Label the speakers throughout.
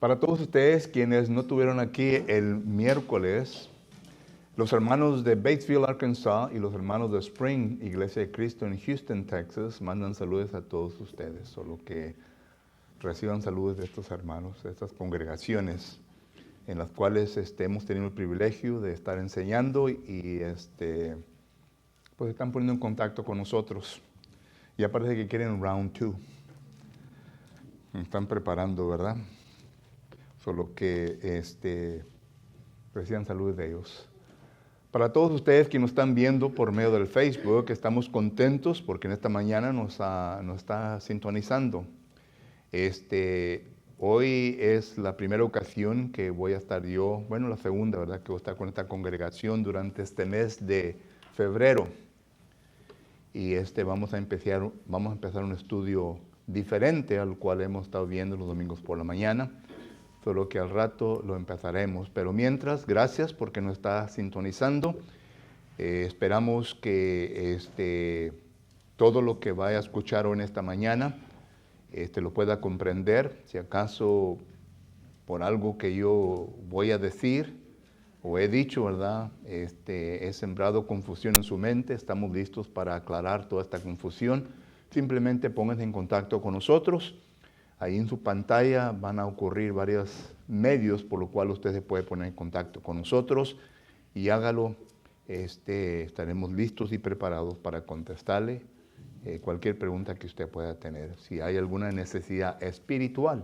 Speaker 1: Para todos ustedes quienes no tuvieron aquí el miércoles, los hermanos de Batesville, Arkansas y los hermanos de Spring, Iglesia de Cristo en Houston, Texas, mandan saludos a todos ustedes. Solo que reciban saludos de estos hermanos, de estas congregaciones en las cuales hemos tenido el privilegio de estar enseñando y pues están poniendo en contacto con nosotros. Ya parece que quieren round 2. Están preparando, ¿verdad? Solo que reciban saludos de ellos. Para todos ustedes que nos están viendo por medio del Facebook, estamos contentos porque en esta mañana nos está sintonizando. Hoy es la primera ocasión que voy a estar yo, bueno, la segunda, ¿verdad? Que voy a estar con esta congregación durante este mes de febrero. Y vamos a empezar un estudio diferente al cual hemos estado viendo los domingos por la mañana. Solo que al rato lo empezaremos. Pero mientras, gracias porque nos está sintonizando. Esperamos que todo lo que vaya a escuchar hoy en esta mañana lo pueda comprender. Si acaso por algo que yo voy a decir o he dicho, ¿verdad? He sembrado confusión en su mente. Estamos listos para aclarar toda esta confusión. Simplemente pónganse en contacto con nosotros. Ahí en su pantalla van a ocurrir varios medios por los cuales usted se puede poner en contacto con nosotros y hágalo. Estaremos listos y preparados para contestarle cualquier pregunta que usted pueda tener. Si hay alguna necesidad espiritual,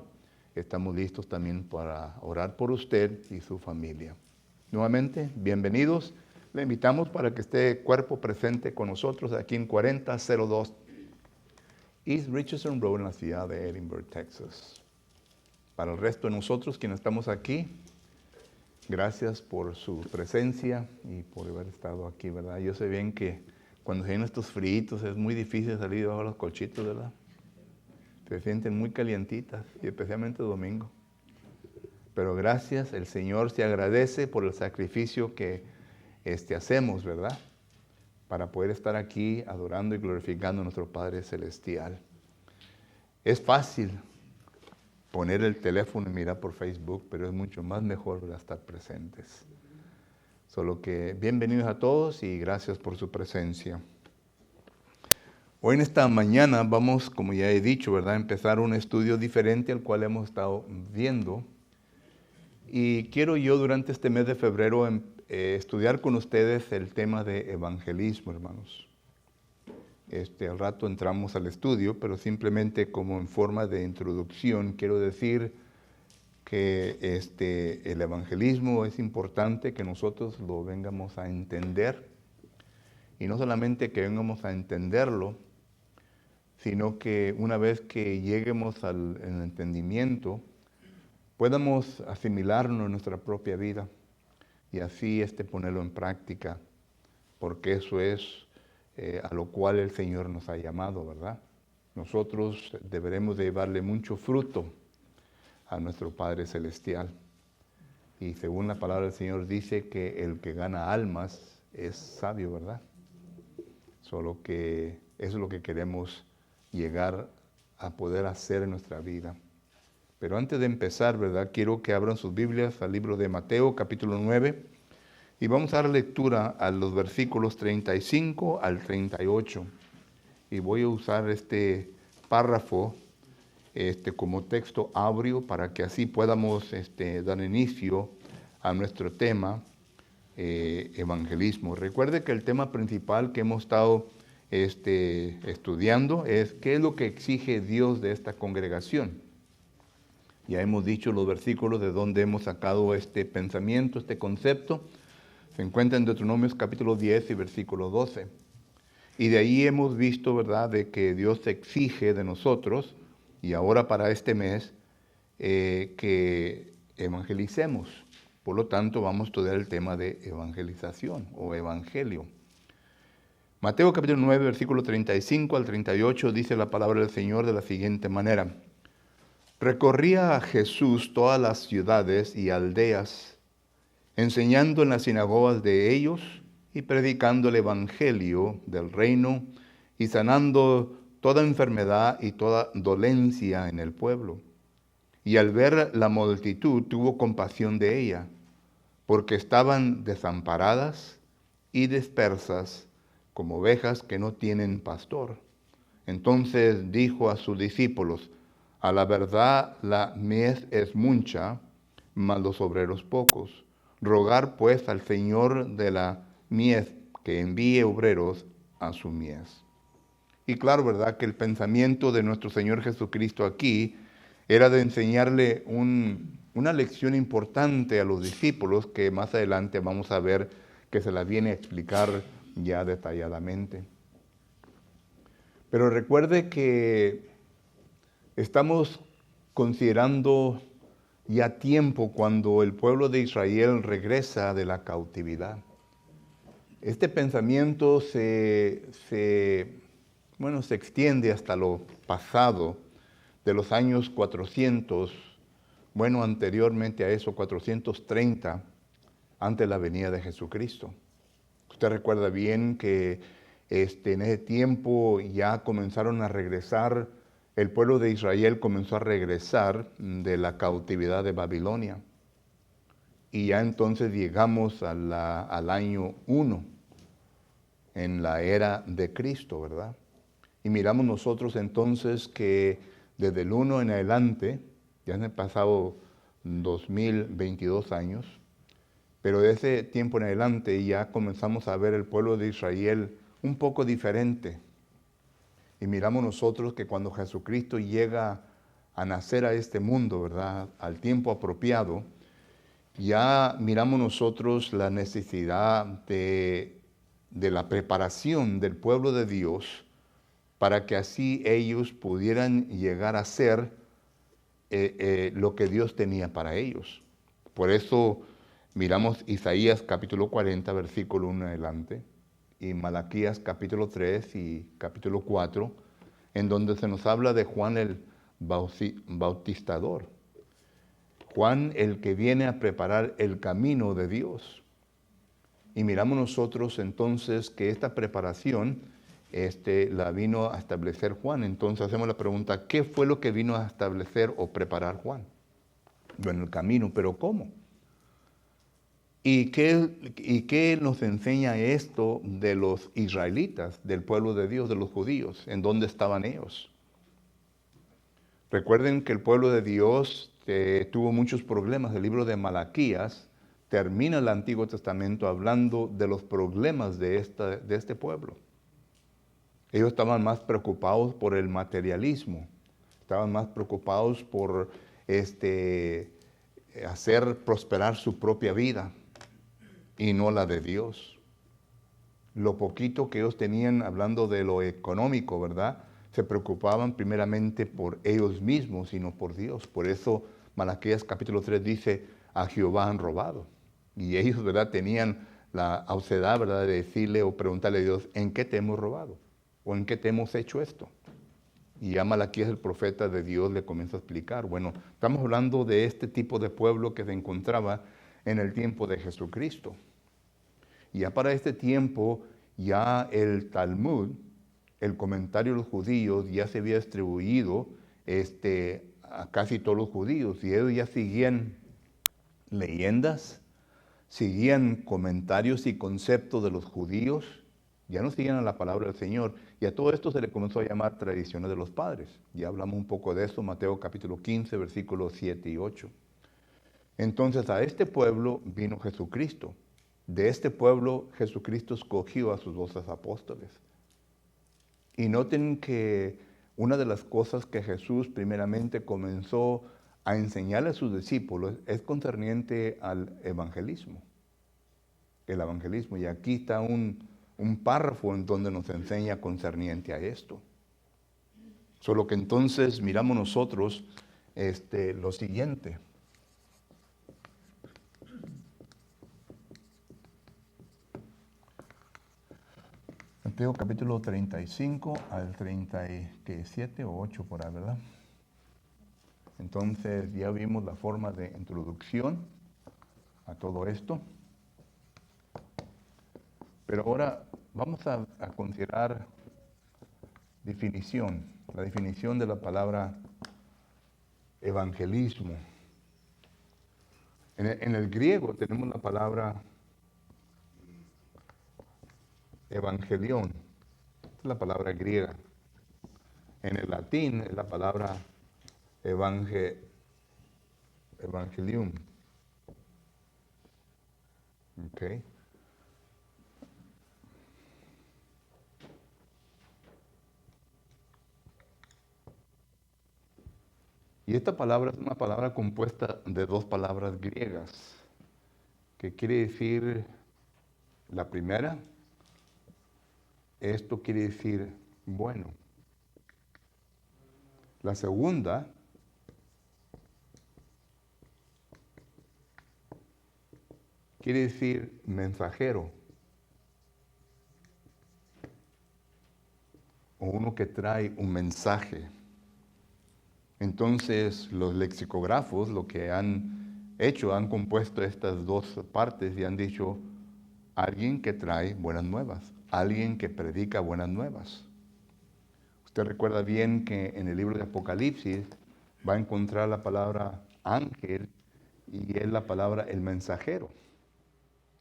Speaker 1: estamos listos también para orar por usted y su familia. Nuevamente, bienvenidos. Le invitamos para que esté cuerpo presente con nosotros aquí en 4002 East Richardson Road en la ciudad de Edinburgh, Texas. Para el resto de nosotros quienes estamos aquí, gracias por su presencia y por haber estado aquí, ¿verdad? Yo sé bien que cuando se vienen estos fríos es muy difícil salir debajo de los colchitos, ¿verdad? Se sienten muy calientitas y especialmente el domingo. Pero gracias, el Señor se agradece por el sacrificio que hacemos, ¿verdad? Para poder estar aquí adorando y glorificando a nuestro Padre Celestial. Es fácil poner el teléfono y mirar por Facebook, pero es mucho más mejor, ¿verdad?, estar presentes. Solo que bienvenidos a todos y gracias por su presencia. Hoy en esta mañana vamos, como ya he dicho, ¿verdad?, a empezar un estudio diferente al cual hemos estado viendo. Y quiero yo durante este mes de febrero estudiar con ustedes el tema de evangelismo, hermanos. Al rato entramos al estudio, pero simplemente como en forma de introducción quiero decir que el evangelismo es importante que nosotros lo vengamos a entender. Y no solamente que vengamos a entenderlo, sino que una vez que lleguemos al entendimiento, podamos asimilarlo en nuestra propia vida y así ponerlo en práctica, porque eso es a lo cual el Señor nos ha llamado, ¿verdad? Nosotros deberemos de llevarle mucho fruto a nuestro Padre Celestial. Y según la palabra del Señor dice que el que gana almas es sabio, ¿verdad? Solo que eso es lo que queremos llegar a poder hacer en nuestra vida. Pero antes de empezar, ¿verdad?, quiero que abran sus Biblias al libro de Mateo, capítulo 9, y vamos a dar lectura a los versículos 35 al 38. Y voy a usar este párrafo como texto áureo para que así podamos dar inicio a nuestro tema, evangelismo. Recuerde que el tema principal que hemos estado estudiando es qué es lo que exige Dios de esta congregación. Ya hemos dicho los versículos de donde hemos sacado este pensamiento, este concepto. Se encuentra en Deuteronomios capítulo 10 y versículo 12. Y de ahí hemos visto, ¿verdad?, de que Dios exige de nosotros, y ahora para este mes, que evangelicemos. Por lo tanto, vamos a estudiar el tema de evangelización o evangelio. Mateo capítulo 9, versículo 35 al 38, dice la palabra del Señor de la siguiente manera. Recorría a Jesús todas las ciudades y aldeas, enseñando en las sinagogas de ellos y predicando el evangelio del reino y sanando toda enfermedad y toda dolencia en el pueblo. y al ver la multitud tuvo compasión de ella, porque estaban desamparadas y dispersas como ovejas que no tienen pastor. Entonces dijo a sus discípulos: a la verdad la mies es mucha, mas los obreros pocos. Rogar pues al Señor de la mies que envíe obreros a su mies. Y claro, ¿verdad?, que el pensamiento de nuestro Señor Jesucristo aquí era de enseñarle una lección importante a los discípulos que más adelante vamos a ver que se la viene a explicar ya detalladamente. Pero recuerde que estamos considerando ya tiempo cuando el pueblo de Israel regresa de la cautividad. Este pensamiento se extiende hasta lo pasado de los años 400, anteriormente a eso, 430, antes de la venida de Jesucristo. Usted recuerda bien que en ese tiempo ya comenzaron a regresar, el pueblo de Israel comenzó a regresar de la cautividad de Babilonia. Y ya entonces llegamos al año 1, en la era de Cristo, ¿verdad? Y miramos nosotros entonces que desde el 1 en adelante, ya han pasado 2022 años, pero de ese tiempo en adelante ya comenzamos a ver el pueblo de Israel un poco diferente. Y miramos nosotros que cuando Jesucristo llega a nacer a este mundo, ¿verdad?, al tiempo apropiado, ya miramos nosotros la necesidad de la preparación del pueblo de Dios para que así ellos pudieran llegar a ser lo que Dios tenía para ellos. Por eso miramos Isaías capítulo 40, versículo 1 en adelante, y Malaquías capítulo 3 y capítulo 4, en donde se nos habla de Juan el Bautizador. Juan el que viene a preparar el camino de Dios. Y miramos nosotros entonces que esta preparación la vino a establecer Juan. Entonces hacemos la pregunta: ¿qué fue lo que vino a establecer o preparar Juan? Bueno, el camino, pero ¿cómo? ¿Y qué nos enseña esto de los israelitas, del pueblo de Dios, de los judíos? ¿En dónde estaban ellos? Recuerden que el pueblo de Dios tuvo muchos problemas. El libro de Malaquías termina el Antiguo Testamento hablando de los problemas de este pueblo. Ellos estaban más preocupados por el materialismo, estaban más preocupados por hacer prosperar su propia vida y no la de Dios. Lo poquito que ellos tenían, hablando de lo económico, ¿verdad?, se preocupaban primeramente por ellos mismos y no por Dios. Por eso Malaquías capítulo 3 dice: a Jehová han robado. Y ellos, ¿verdad?, tenían la ausedad, ¿verdad?, de decirle o preguntarle a Dios: ¿en qué te hemos robado? ¿O en qué te hemos hecho esto? Y ya Malaquías, el profeta de Dios, le comienza a explicar. Bueno, estamos hablando de este tipo de pueblo que se encontraba en el tiempo de Jesucristo. Y ya para este tiempo, ya el Talmud, el comentario de los judíos, ya se había distribuido a casi todos los judíos. Y ellos ya seguían leyendas, seguían comentarios y conceptos de los judíos, ya no seguían a la palabra del Señor. Y a todo esto se le comenzó a llamar tradiciones de los padres. Ya hablamos un poco de eso, Mateo capítulo 15, versículos 7 y 8. Entonces a este pueblo vino Jesucristo. De este pueblo Jesucristo escogió a sus 12 apóstoles. Y noten que una de las cosas que Jesús primeramente comenzó a enseñarle a sus discípulos es concerniente al evangelismo. El evangelismo. Y aquí está un párrafo en donde nos enseña concerniente a esto. Solo que entonces miramos nosotros lo siguiente. Mateo capítulo 35 al 37 o 8 por ahí, ¿verdad? Entonces ya vimos la forma de introducción a todo esto. Pero ahora vamos a considerar definición, la definición de la palabra evangelismo. En el griego tenemos la palabra evangelión, es la palabra griega. En el latín es la palabra evangelium. Okay. Y esta palabra es una palabra compuesta de dos palabras griegas, que quiere decir, la primera, esto quiere decir bueno. La segunda quiere decir mensajero, o uno que trae un mensaje. Entonces los lexicógrafos lo que han hecho, han compuesto estas dos partes y han dicho, alguien que trae buenas nuevas, alguien que predica buenas nuevas. Usted recuerda bien que en el libro de Apocalipsis va a encontrar la palabra ángel y es la palabra el mensajero.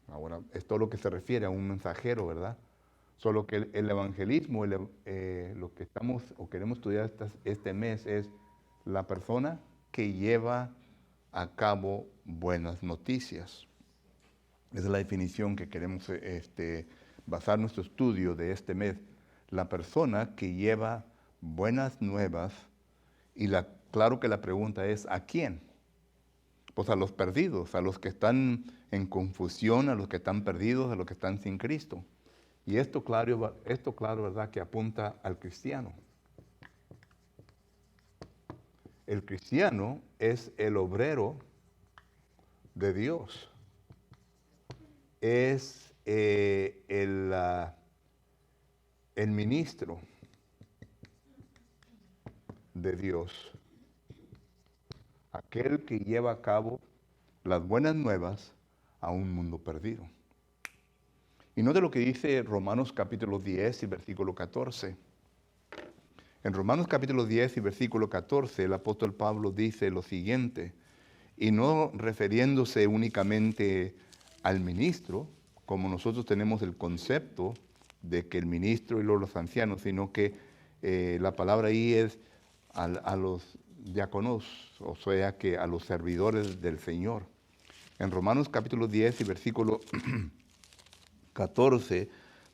Speaker 1: Ahora, es todo lo que se refiere a un mensajero, ¿verdad? Solo que el evangelismo, lo que estamos o queremos estudiar este mes es la persona que lleva a cabo buenas noticias. Esa es la definición que queremos basar nuestro estudio de este mes. La persona que lleva buenas nuevas, y claro que la pregunta es, ¿a quién? Pues a los perdidos, a los que están en confusión, a los que están perdidos, a los que están sin Cristo. Y esto claro, ¿verdad?, que apunta al cristiano. El cristiano es el obrero de Dios. Es el ministro de Dios. Aquel que lleva a cabo las buenas nuevas a un mundo perdido. Y note lo que dice Romanos capítulo 10 y versículo 14. En Romanos capítulo 10 y versículo 14, el apóstol Pablo dice lo siguiente, y no refiriéndose únicamente al ministro, como nosotros tenemos el concepto de que el ministro y los ancianos, sino que la palabra ahí es a los diáconos, o sea que a los servidores del Señor. En Romanos capítulo 10 y versículo 14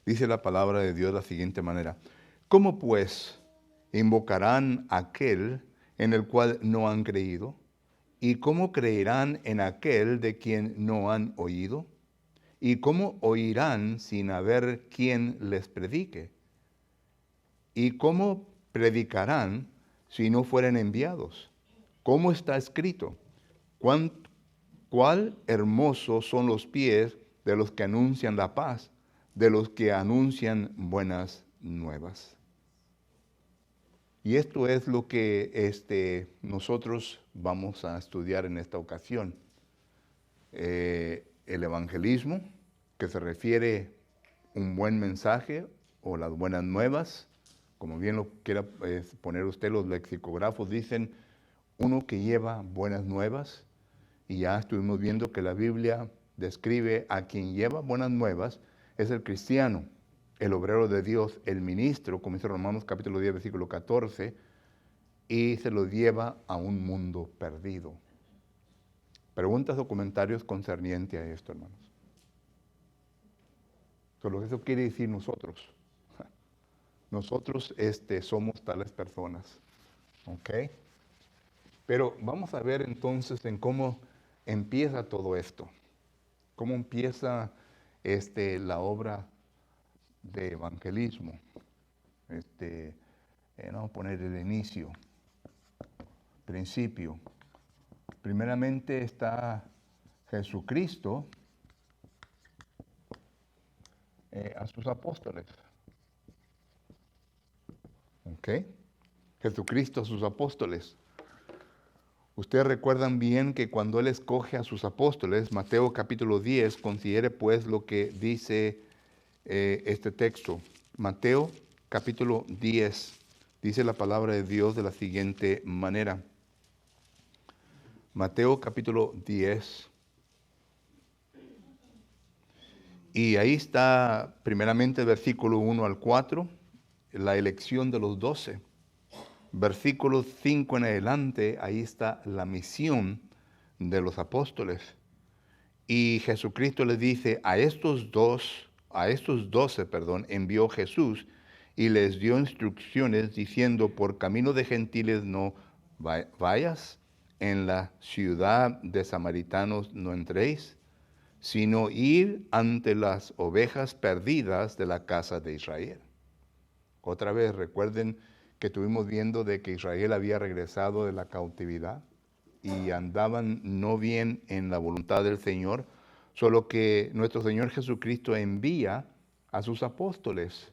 Speaker 1: dice la palabra de Dios de la siguiente manera, ¿cómo pues invocarán a aquel en el cual no han creído? ¿Y cómo creerán en aquel de quien no han oído? ¿Y cómo oirán sin haber quien les predique? ¿Y cómo predicarán si no fueren enviados? ¿Cómo está escrito? ¿Cuál hermosos son los pies de los que anuncian la paz, de los que anuncian buenas nuevas? Y esto es lo que nosotros vamos a estudiar en esta ocasión. El evangelismo, que se refiere a un buen mensaje o las buenas nuevas, como bien lo quiera poner usted, los lexicógrafos dicen uno que lleva buenas nuevas, y ya estuvimos viendo que la Biblia describe a quien lleva buenas nuevas, es el cristiano, el obrero de Dios, el ministro, como dice Romanos capítulo 10, versículo 14, y se lo lleva a un mundo perdido. Preguntas o comentarios concernientes a esto, hermanos. Solo eso quiere decir nosotros. Nosotros somos tales personas. ¿Ok? Pero vamos a ver entonces en cómo empieza todo esto. Cómo empieza la obra de evangelismo. Vamos a poner el inicio, principio. Primeramente está Jesucristo a sus apóstoles. ¿Ok? Jesucristo a sus apóstoles. Ustedes recuerdan bien que cuando Él escoge a sus apóstoles, Mateo capítulo 10, considere pues lo que dice este texto. Mateo capítulo 10, dice la palabra de Dios de la siguiente manera. Mateo capítulo 10. Y ahí está primeramente el versículo 1 al 4, la elección de los 12. Versículo 5 en adelante, ahí está la misión de los apóstoles. Y Jesucristo les dice, a estos 12, envió Jesús y les dio instrucciones diciendo, por camino de gentiles no vayas, en la ciudad de samaritanos no entréis, sino ir ante las ovejas perdidas de la casa de Israel. Otra vez, recuerden que estuvimos viendo de que Israel había regresado de la cautividad y andaban no bien en la voluntad del Señor, solo que nuestro Señor Jesucristo envía a sus apóstoles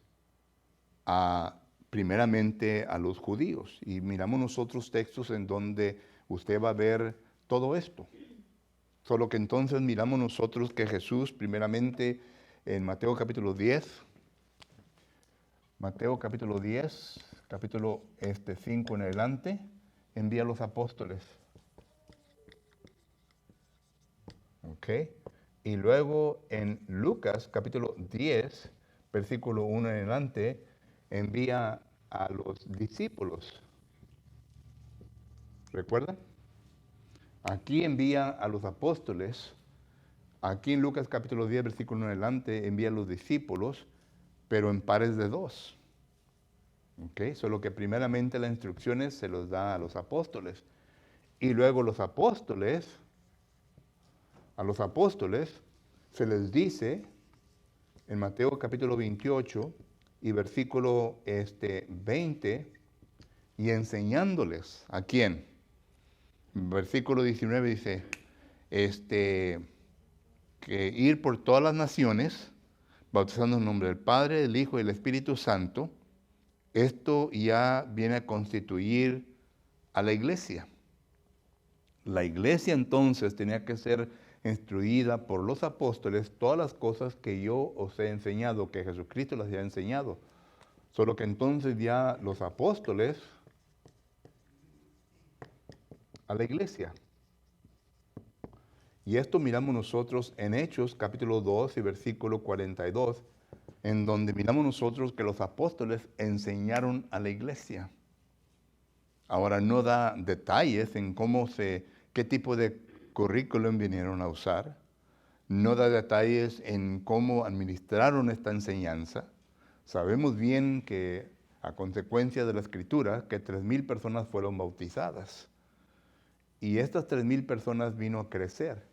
Speaker 1: primeramente a los judíos. Y miramos nosotros textos en donde usted va a ver todo esto. Solo que entonces miramos nosotros que Jesús primeramente en Mateo capítulo 10, capítulo 5 en adelante, envía a los apóstoles. ¿Ok? Y luego en Lucas capítulo 10, versículo 1 en adelante, envía a los discípulos. ¿Recuerdan? Aquí envía a los apóstoles. Aquí en Lucas capítulo 10, versículo 1 en adelante, envía a los discípulos, pero en pares de 2. ¿Ok? Solo que primeramente las instrucciones se los da a los apóstoles. Y luego a los apóstoles se les dice en Mateo capítulo 28 y versículo 20, y enseñándoles, ¿a quién? Versículo 19 dice, que ir por todas las naciones, bautizando en nombre del Padre, del Hijo y del Espíritu Santo. Esto ya viene a constituir a la iglesia. La iglesia entonces tenía que ser instruida por los apóstoles todas las cosas que yo os he enseñado, que Jesucristo les había enseñado. Solo que entonces ya los apóstoles a la iglesia. Y esto miramos nosotros en Hechos capítulo 2 y versículo 42, en donde miramos nosotros que los apóstoles enseñaron a la iglesia. Ahora no da detalles en qué tipo de currículum vinieron a usar, no da detalles en cómo administraron esta enseñanza. Sabemos bien que a consecuencia de la escritura, que 3,000 personas fueron bautizadas. Y estas 3,000 personas vino a crecer.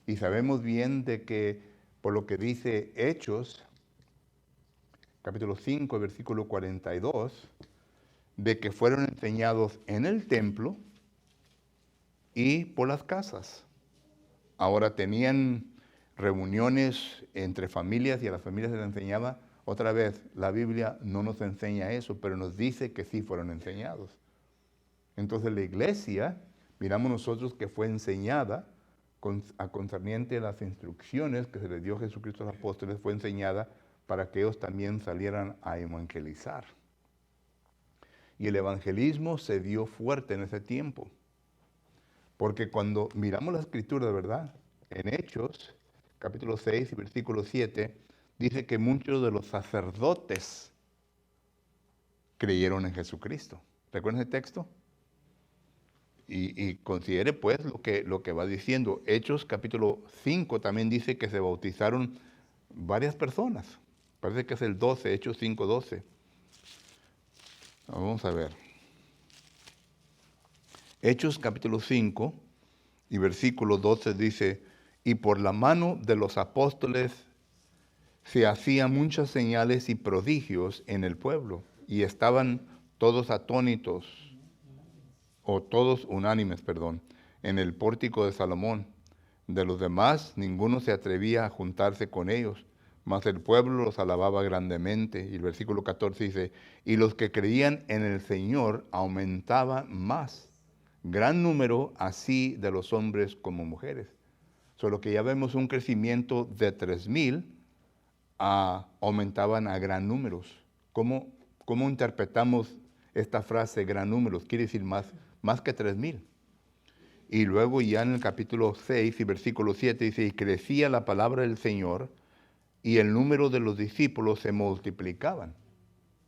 Speaker 1: Y sabemos bien de que, por lo que dice Hechos, capítulo 5, versículo 42, de que fueron enseñados en el templo y por las casas. Ahora tenían reuniones entre familias y a las familias se les enseñaba. Otra vez, la Biblia no nos enseña eso, pero nos dice que sí fueron enseñados. Entonces la iglesia, miramos nosotros que fue enseñada a concerniente a las instrucciones que se les dio Jesucristo a los apóstoles, fue enseñada para que ellos también salieran a evangelizar. Y el evangelismo se dio fuerte en ese tiempo. Porque cuando miramos la escritura de verdad, en Hechos, capítulo 6 y versículo 7, dice que muchos de los sacerdotes creyeron en Jesucristo. ¿Recuerdan ese texto? Y considere pues lo que va diciendo. Hechos capítulo 5 también dice que se bautizaron varias personas. Parece que es el 12, Hechos 5, 12. Vamos a ver. Hechos capítulo 5 y versículo 12 dice, y por la mano de los apóstoles se hacían muchas señales y prodigios en el pueblo, y estaban todos atónitos, o todos unánimes, en el pórtico de Salomón. De los demás, ninguno se atrevía a juntarse con ellos, mas el pueblo los alababa grandemente. Y el versículo 14 dice, y los que creían en el Señor aumentaban más, gran número así de los hombres como mujeres. Solo que ya vemos un crecimiento de 3,000, aumentaban a gran números. ¿Cómo interpretamos esta frase gran números? Quiere decir más que 3,000. Y luego ya en el capítulo 6 y versículo 7 dice, y crecía la palabra del Señor y el número de los discípulos se multiplicaban.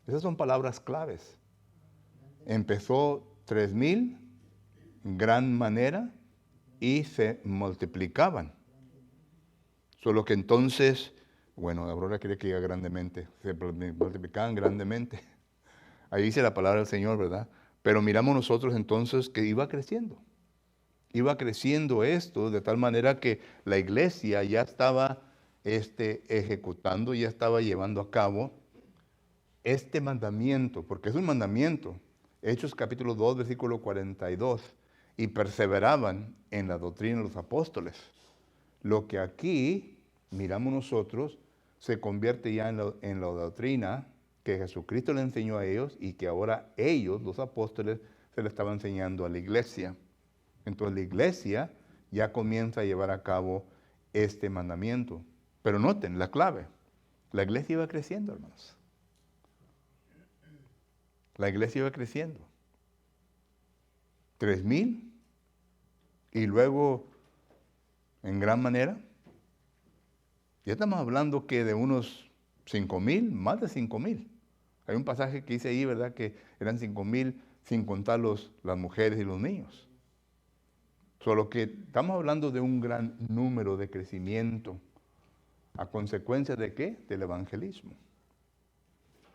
Speaker 1: Esas son palabras claves. Empezó 3,000, gran manera, y se multiplicaban. Solo que entonces, bueno, Aurora quiere que diga grandemente, se multiplicaban grandemente. Ahí dice la palabra del Señor, ¿verdad? Pero miramos nosotros entonces que iba creciendo. Iba creciendo esto de tal manera que la iglesia ya estaba ejecutando, ya estaba llevando a cabo este mandamiento, porque es un mandamiento. Hechos capítulo 2, versículo 42. Y perseveraban en la doctrina de los apóstoles. Lo que aquí miramos nosotros se convierte ya en la doctrina que Jesucristo le enseñó a ellos y que ahora ellos, los apóstoles, se le estaban enseñando a la iglesia. Entonces la iglesia ya comienza a llevar a cabo este mandamiento. Pero noten la clave, la iglesia iba creciendo, hermanos. La iglesia iba creciendo. 3,000 y luego en gran manera. Ya estamos hablando que de unos 5,000, más de 5,000. Hay un pasaje que dice ahí, ¿verdad? Que eran 5,000 sin contar las mujeres y los niños. Solo que estamos hablando de un gran número de crecimiento. ¿A consecuencia de qué? Del evangelismo.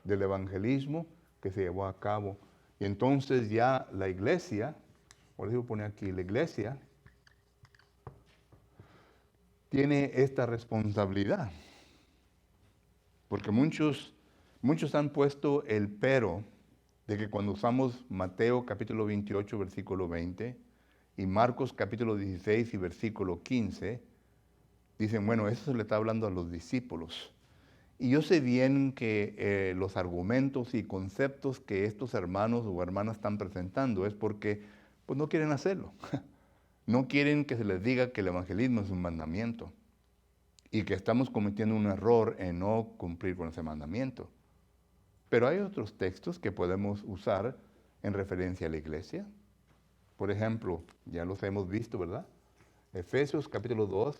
Speaker 1: Del evangelismo que se llevó a cabo. Y entonces ya la iglesia, por eso pone aquí, la iglesia tiene esta responsabilidad. Porque muchos han puesto el pero de que cuando usamos Mateo capítulo 28, versículo 20, y Marcos capítulo 16 y versículo 15, dicen, bueno, eso se le está hablando a los discípulos. Y yo sé bien que los argumentos y conceptos que estos hermanos o hermanas están presentando es porque pues, no quieren hacerlo. No quieren que se les diga que el evangelismo es un mandamiento y que estamos cometiendo un error en no cumplir con ese mandamiento. Pero hay otros textos que podemos usar en referencia a la iglesia. Por ejemplo, ya los hemos visto, ¿verdad? Efesios capítulo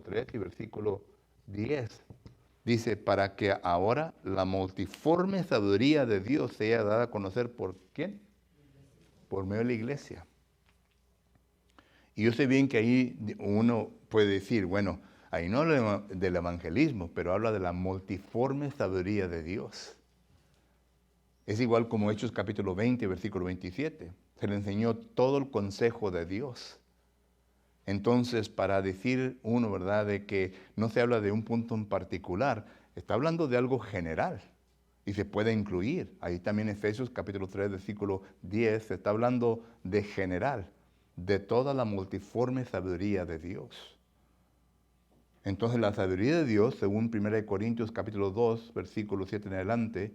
Speaker 1: 3 y versículo 10. Dice, para que ahora la multiforme sabiduría de Dios sea dada a conocer por ¿quién? Por medio de la iglesia. Y yo sé bien que ahí uno puede decir, bueno, ahí no habla del evangelismo, pero habla de la multiforme sabiduría de Dios. Es igual como Hechos capítulo 20, versículo 27. Se le enseñó todo el consejo de Dios. Entonces, para decir uno, ¿verdad?, de que no se habla de un punto en particular, está hablando de algo general y se puede incluir. Ahí también Efesios capítulo 3, versículo 10, se está hablando de general, de toda la multiforme sabiduría de Dios. Entonces, la sabiduría de Dios, según 1 Corintios capítulo 2, versículo 7 en adelante,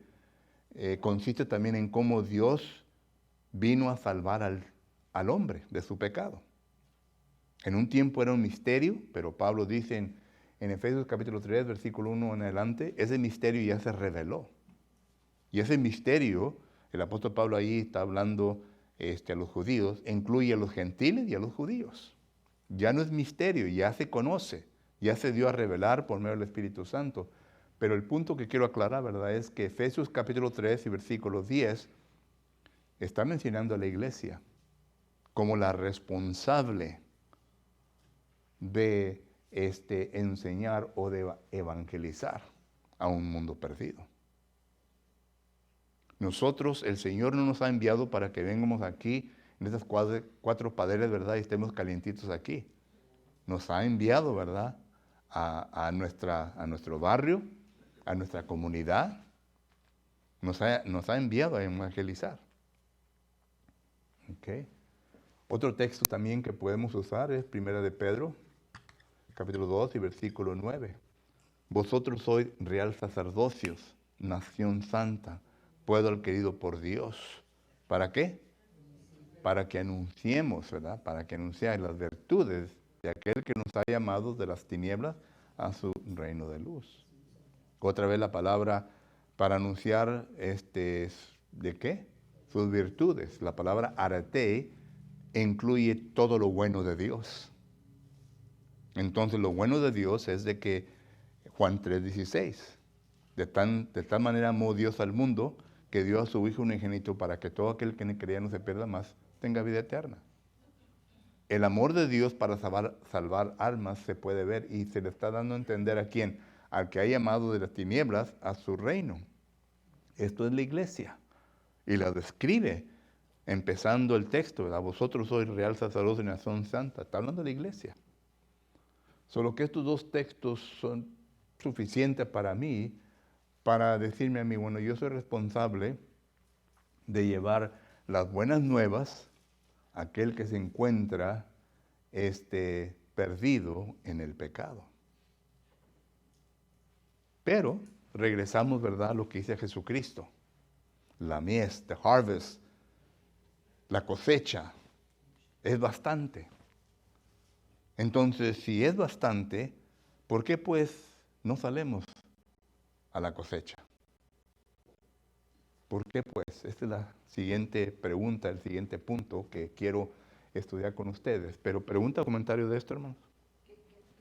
Speaker 1: consiste también en cómo Dios vino a salvar al hombre de su pecado. En un tiempo era un misterio, pero Pablo dice en Efesios capítulo 3, versículo 1 en adelante, ese misterio ya se reveló. Y ese misterio, el apóstol Pablo ahí está hablando a los judíos, incluye a los gentiles y a los judíos. Ya no es misterio, ya se conoce, ya se dio a revelar por medio del Espíritu Santo. Pero el punto que quiero aclarar, ¿verdad?, es que Efesios capítulo 3 y versículo 10 está mencionando a la iglesia como la responsable de enseñar o de evangelizar a un mundo perdido. Nosotros, el Señor no nos ha enviado para que vengamos aquí en estas cuatro paredes, ¿verdad?, y estemos calientitos aquí. Nos ha enviado, ¿verdad?, a nuestro barrio, a nuestra comunidad. Nos ha enviado a evangelizar. Okay. Otro texto también que podemos usar es 1 de Pedro, capítulo 2 y versículo 9. Vosotros sois real sacerdocios, nación santa, pueblo adquirido por Dios. ¿Para qué? Para que anunciemos, ¿verdad? Para que anunciáis las virtudes de aquel que nos ha llamado de las tinieblas a su reino de luz. Otra vez la palabra para anunciar, ¿de qué? Sus virtudes. La palabra arete incluye todo lo bueno de Dios. Entonces lo bueno de Dios es de que Juan 3:16, de tal manera amó Dios al mundo que dio a su Hijo unigénito para que todo aquel que en él crea no se pierda más, tenga vida eterna. El amor de Dios para salvar almas se puede ver y se le está dando a entender a quién, al que ha llamado de las tinieblas a su reino. Esto es la iglesia y la describe empezando el texto, ¿verdad? Vosotros sois real sacerdocio y nación santa. Está hablando de la iglesia. Solo que estos dos textos son suficientes para mí, para decirme a mí, bueno, yo soy responsable de llevar las buenas nuevas a aquel que se encuentra perdido en el pecado. Pero regresamos, ¿verdad?, a lo que dice Jesucristo. La mies, the harvest, la cosecha, es bastante. Entonces, si es bastante, ¿por qué pues no salemos a la cosecha? ¿Por qué pues? Esta es la siguiente pregunta, el siguiente punto que quiero estudiar con ustedes. Pero pregunta o comentario de esto, hermanos.
Speaker 2: Que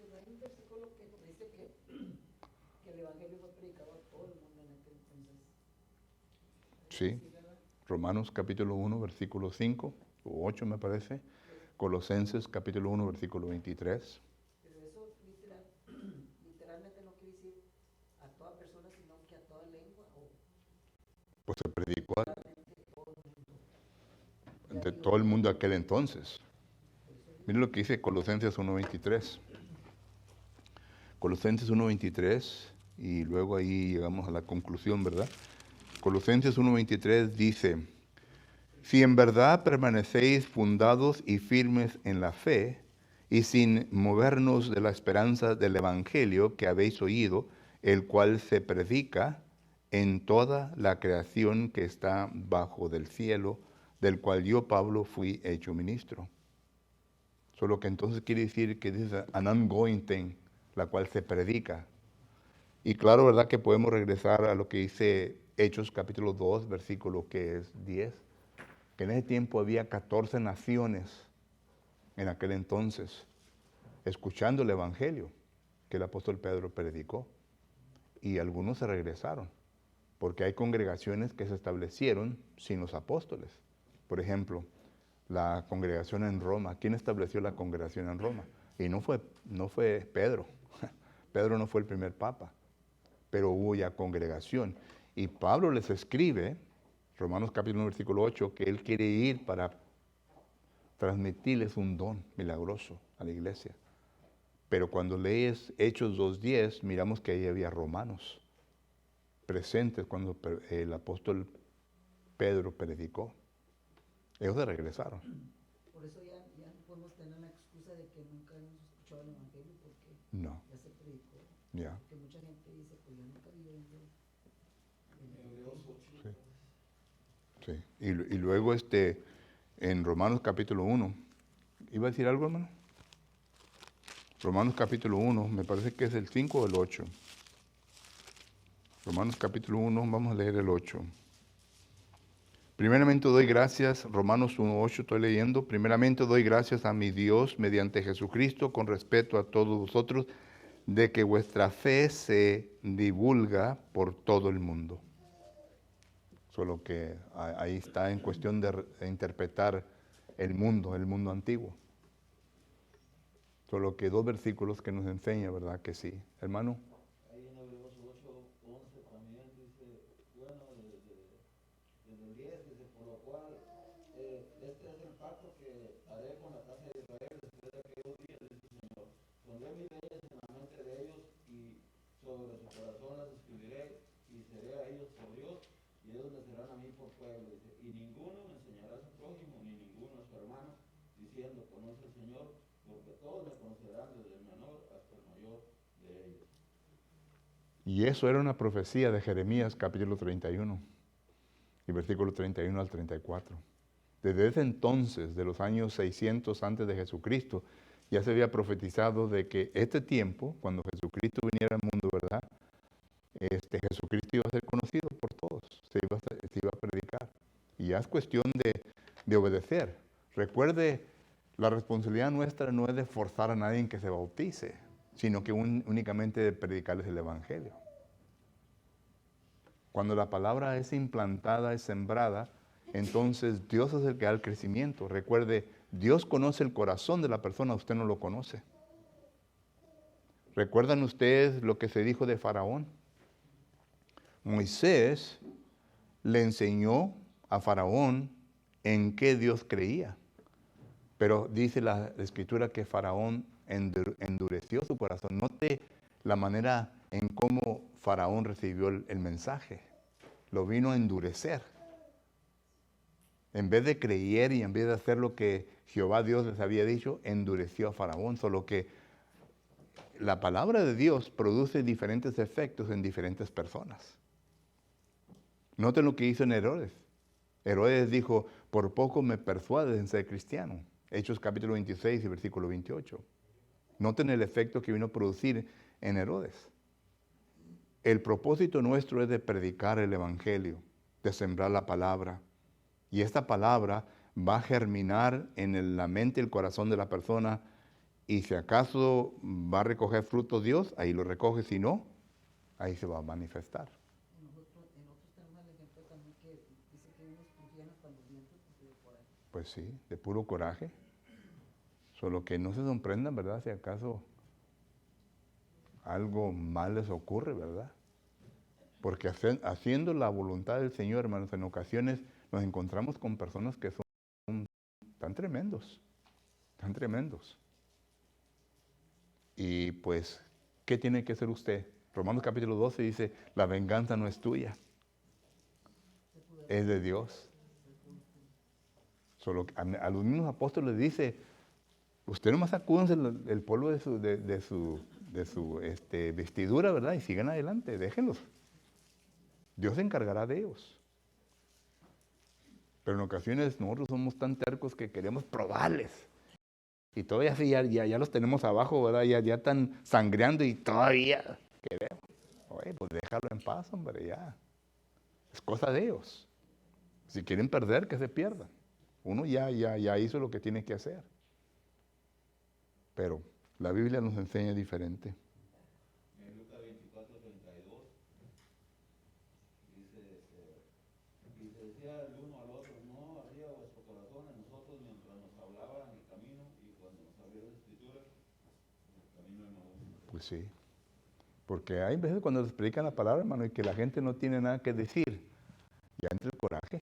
Speaker 2: hay un versículo que dice que el Evangelio fue predicado a todo el mundo en aquel entonces.
Speaker 1: Sí, Romanos capítulo 1, versículo 5 o 8 me parece. Colosenses capítulo 1, versículo 23.
Speaker 2: Pero eso literalmente no quiere decir a toda persona, sino que a toda lengua o
Speaker 1: Pues se predicó
Speaker 2: realmente todo el mundo.
Speaker 1: de todo el mundo aquel entonces. Miren lo que dice Colosenses 1:23. Colosenses 1:23 y luego ahí llegamos a la conclusión, ¿verdad? Colosenses 1:23 dice, si en verdad permanecéis fundados y firmes en la fe y sin movernos de la esperanza del Evangelio que habéis oído, el cual se predica en toda la creación que está bajo del cielo, del cual yo, Pablo, fui hecho ministro. Solo que entonces quiere decir que dice an ongoing thing, la cual se predica. Y claro, ¿verdad?, que podemos regresar a lo que dice Hechos capítulo 2, versículo que es 10, que en ese tiempo había 14 naciones en aquel entonces, escuchando el Evangelio que el apóstol Pedro predicó. Y algunos se regresaron, porque hay congregaciones que se establecieron sin los apóstoles. Por ejemplo, la congregación en Roma. ¿Quién estableció la congregación en Roma? Y no fue Pedro. Pedro no fue el primer papa, pero hubo ya congregación. Y Pablo les escribe, Romanos capítulo 1, versículo 8, que él quiere ir para transmitirles un don milagroso a la iglesia. Pero cuando lees Hechos 2:10, miramos que ahí había romanos presentes cuando el apóstol Pedro predicó. Ellos se regresaron.
Speaker 2: Por eso ya no podemos tener la excusa de que nunca hemos escuchado el Evangelio porque
Speaker 1: No.
Speaker 2: ya se predicó.
Speaker 1: Ya.
Speaker 2: Porque mucha gente dice, pues yo nunca vi el
Speaker 1: Sí. Y luego en Romanos capítulo 1, ¿iba a decir algo, hermano? Romanos capítulo 1, me parece que es el 5 o el 8. Romanos capítulo 1, vamos a leer el 8. Primeramente doy gracias, Romanos 1:8 estoy leyendo. Primeramente doy gracias a mi Dios mediante Jesucristo con respeto a todos vosotros, de que vuestra fe se divulga por todo el mundo. Solo que ahí está en cuestión de interpretar el mundo antiguo. Solo que dos versículos que nos enseñan, ¿verdad? Que sí. Hermano.
Speaker 3: Ahí en Hebreos 8:11 también dice, bueno, desde el 10 dice, por lo cual, este es el pacto que haré con la casa de Israel después de aquellos días, dice el Señor. Pondré mis leyes en la mente de ellos y sobre su corazón las escribiré y seré a ellos por Dios y ellos me serán a mí por pueblo. Dice, y ninguno me enseñará a su prójimo ni ninguno a su hermano, diciendo, conoce al Señor, porque todos me conocerán desde el menor hasta el mayor de ellos.
Speaker 1: Y eso era una profecía de Jeremías capítulo 31 y versículo 31 al 34. Desde ese entonces, de los años 600 antes de Jesucristo, ya se había profetizado de que este tiempo, cuando Jesucristo viniera al mundo, ¿verdad? Jesucristo iba a ser conocido por todos, se iba a predicar. Y ya es cuestión de obedecer. Recuerde, la responsabilidad nuestra no es de forzar a nadie en que se bautice, sino que únicamente de predicarles el Evangelio. Cuando la palabra es implantada, es sembrada, entonces Dios es el que da el crecimiento. Recuerde, Dios conoce el corazón de la persona, usted no lo conoce. ¿Recuerdan ustedes lo que se dijo de Faraón? Moisés le enseñó a Faraón en qué Dios creía. Pero dice la Escritura que Faraón endureció su corazón. Note la manera en cómo Faraón recibió el mensaje. Lo vino a endurecer. En vez de creer y en vez de hacer lo que Jehová Dios les había dicho, endureció a Faraón. Solo que la palabra de Dios produce diferentes efectos en diferentes personas. Noten lo que hizo en Herodes. Herodes dijo, por poco me persuades en ser cristiano. Hechos capítulo 26 y versículo 28. Noten el efecto que vino a producir en Herodes. El propósito nuestro es de predicar el Evangelio, de sembrar la palabra. Y esta palabra va a germinar en la mente y el corazón de la persona. Y si acaso va a recoger fruto Dios, ahí lo recoge. Si no, ahí se va a manifestar.
Speaker 2: En otros tenemos el ejemplo también que dice que unos cogían hasta los dientes porque de coraje.
Speaker 1: Pues sí, de puro coraje. Solo que no se sorprendan, ¿verdad? Si acaso algo mal les ocurre, ¿verdad? Porque haciendo la voluntad del Señor, hermanos, en ocasiones nos encontramos con personas que son tan tremendos, tan tremendos. Y pues, ¿qué tiene que hacer usted? Romanos capítulo 12 dice, la venganza no es tuya, es de Dios. Solo que a los mismos apóstoles dice, usted nomás sacúdense el polvo de su vestidura, ¿verdad? Y sigan adelante, déjenlos. Dios se encargará de ellos. Pero en ocasiones nosotros somos tan tercos que queremos probarles. Y todavía sí, ya los tenemos abajo, ¿verdad? Ya están sangreando y todavía queremos. Oye, pues déjalo en paz, hombre, ya. Es cosa de ellos. Si quieren perder, que se pierdan. Uno ya hizo lo que tiene que hacer. Pero la Biblia nos enseña diferente.
Speaker 3: En Lucas 24:32 dice, y se decía el uno al otro, no abría vuestro corazón a nosotros mientras nos hablaban el camino, y cuando nos abrieron la escritura, el camino de nuevo.
Speaker 1: Pues sí. Porque hay veces cuando les predican la palabra, hermano, y que la gente no tiene nada que decir, ya entra el coraje.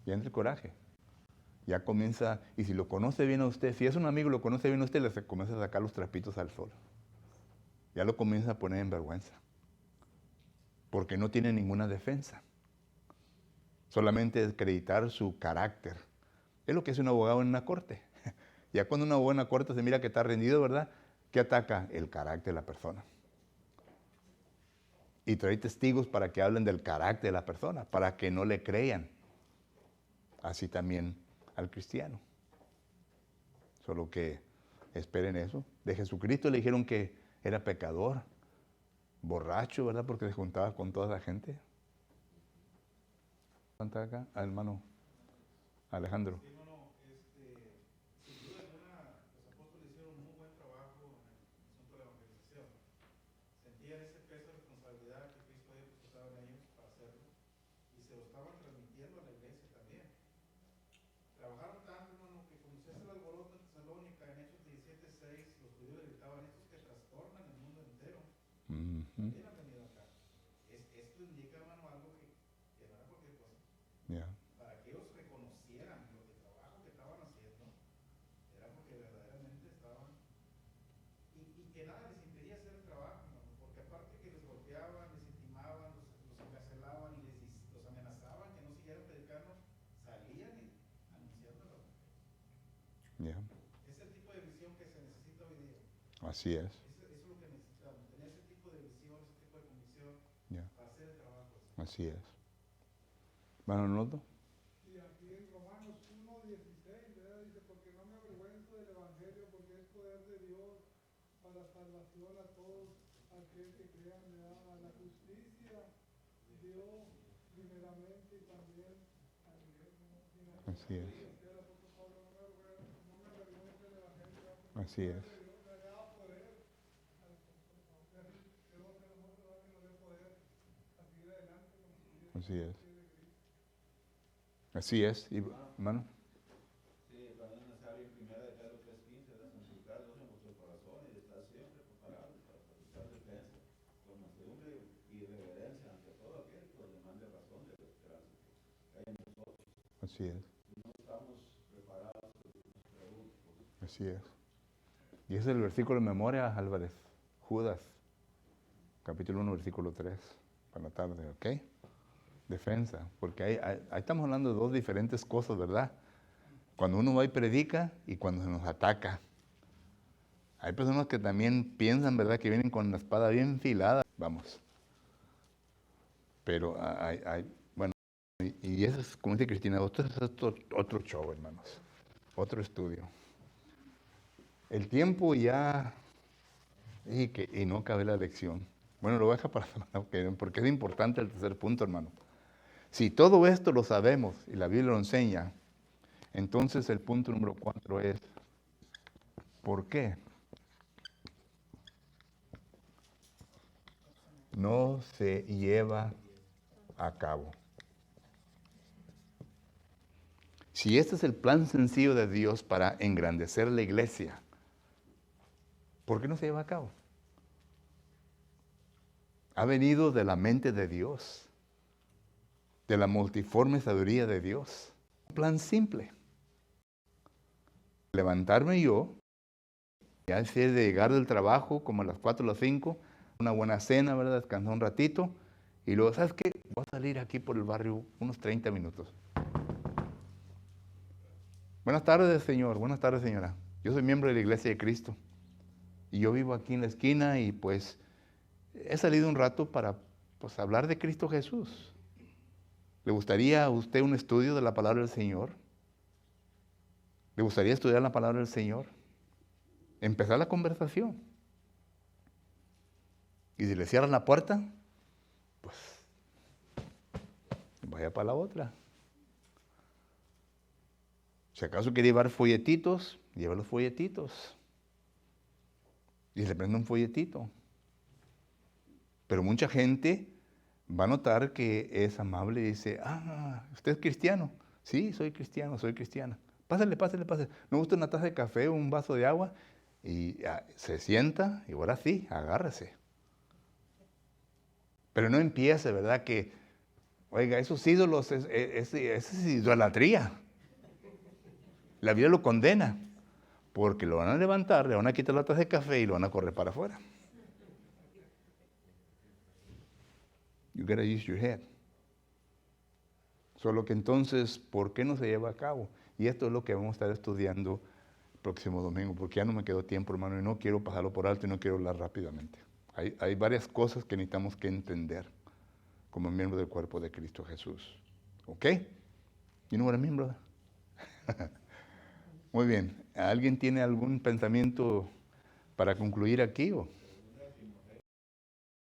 Speaker 1: Ya entra el coraje. Ya comienza, y si lo conoce bien a usted, si es un amigo y lo conoce bien a usted, le comienza a sacar los trapitos al sol. Ya lo comienza a poner en vergüenza. Porque no tiene ninguna defensa. Solamente desacreditar su carácter. Es lo que es un abogado en una corte. Ya cuando un abogado en una corte se mira que está rendido, ¿verdad? ¿Qué ataca? El carácter de la persona. Y trae testigos para que hablen del carácter de la persona, para que no le crean. Así también al cristiano. Solo que esperen eso. De Jesucristo le dijeron que era pecador, borracho, ¿verdad? Porque se juntaba con toda la gente. ¿Cuánta acá? Ah, hermano Alejandro.
Speaker 4: Sí, hermano, sin duda alguna, los apóstoles hicieron un muy buen trabajo en el asunto de la evangelización. Sentían ese peso de responsabilidad que Cristo había depositado en ellos para hacerlo y se lo estaban transmitiendo a la iglesia también. Trabajaron tanto, hermano, que cuando se hace el alboroto en Tesalónica, en Hechos 17:6, los judíos gritaban, estos que trastornan el mundo entero, también han venido acá. Esto indica, hermano, algo que no era cualquier cosa.
Speaker 1: Yeah.
Speaker 4: Para que ellos reconocieran el trabajo que estaban haciendo, era porque verdaderamente estaban, y que nada les impedía hacer el trabajo, hermano, porque aparte que les golpeaban, les intimaban, los encarcelaban y los amenazaban que no siguieran predicando, salían y anunciando la mujer.
Speaker 1: Yeah.
Speaker 4: Es el tipo de visión que se necesita hoy día.
Speaker 1: Así es.
Speaker 4: Eso es lo que necesitamos, tener ese tipo de visión, ese tipo de convicción
Speaker 1: Yeah.
Speaker 4: para hacer el trabajo.
Speaker 1: Así es. Hermano Noldo.
Speaker 5: Y aquí en Romanos 1:16, ¿verdad? Dice, porque no me avergüenzo del Evangelio, porque es poder de Dios para salvación a todos aquel que crean, ¿verdad? A la justicia, Dios primeramente y también al griego, ¿no?
Speaker 1: Así es.
Speaker 5: Era el apóstol Pablo
Speaker 1: Así es. Así es. Así es, hermano.
Speaker 3: Sí, también es necesario en primera de Pedro 3:15, santificar a Dios en vuestro corazón y estar siempre preparados para practicar defensa, con mansedumbre y reverencia ante todo aquel que os demande razón de la esperanza que hay en nosotros.
Speaker 1: Así es.
Speaker 3: Si no estamos preparados, nos pregunto.
Speaker 1: Así es. Y ese es el versículo de memoria, Álvarez. Judas, capítulo 1, versículo 3, para la tarde, ¿ok? Defensa, porque ahí estamos hablando de dos diferentes cosas, ¿verdad? Cuando uno va y predica y cuando se nos ataca. Hay personas que también piensan, ¿verdad?, que vienen con la espada bien enfilada. Vamos. Pero bueno, y eso es, como dice Cristina, otro show, hermanos. Otro estudio. El tiempo ya, y no cabe la lección. Bueno, lo voy a dejar para la semana, porque es importante el tercer punto, hermano. Si todo esto lo sabemos y la Biblia lo enseña, entonces el punto número 4 es, ¿por qué no se lleva a cabo? Si este es el plan sencillo de Dios para engrandecer la iglesia, ¿por qué no se lleva a cabo? Ha venido de la mente de Dios, de la multiforme sabiduría de Dios. Un plan simple. Levantarme yo, ya sé de llegar del trabajo como a las 4 o las 5, una buena cena, ¿verdad? Descansar un ratito, y luego, ¿sabes qué? Voy a salir aquí por el barrio unos 30 minutos. Buenas tardes, señor. Buenas tardes, señora. Yo soy miembro de la Iglesia de Cristo. Y yo vivo aquí en la esquina y pues he salido un rato para pues, hablar de Cristo Jesús. ¿Le gustaría a usted un estudio de la palabra del Señor? ¿Le gustaría estudiar la palabra del Señor? Empezar la conversación. Y si le cierran la puerta, pues vaya para la otra. Si acaso quiere llevar folletitos, lleva los folletitos. Y se prende un folletito. Pero mucha gente va a notar que es amable y dice, ¿usted es cristiano? Sí, soy cristiano, soy cristiana. Pásale. ¿Me gusta una taza de café o un vaso de agua? Y se sienta y ahora sí, agárrese. Pero no empiece, ¿verdad? Que, oiga, esos ídolos, es idolatría. La Biblia lo condena. Porque lo van a levantar, le van a quitar la taza de café y lo van a correr para afuera. You gotta use your head. Solo que entonces, ¿por qué no se lleva a cabo? Y esto es lo que vamos a estar estudiando el próximo domingo, porque ya no me quedó tiempo, hermano, y no quiero pasarlo por alto y no quiero hablar rápidamente. Hay varias cosas que necesitamos que entender como miembro del cuerpo de Cristo Jesús. ¿Ok? You know what I mean, brother? Muy bien. ¿Alguien tiene algún pensamiento para concluir aquí?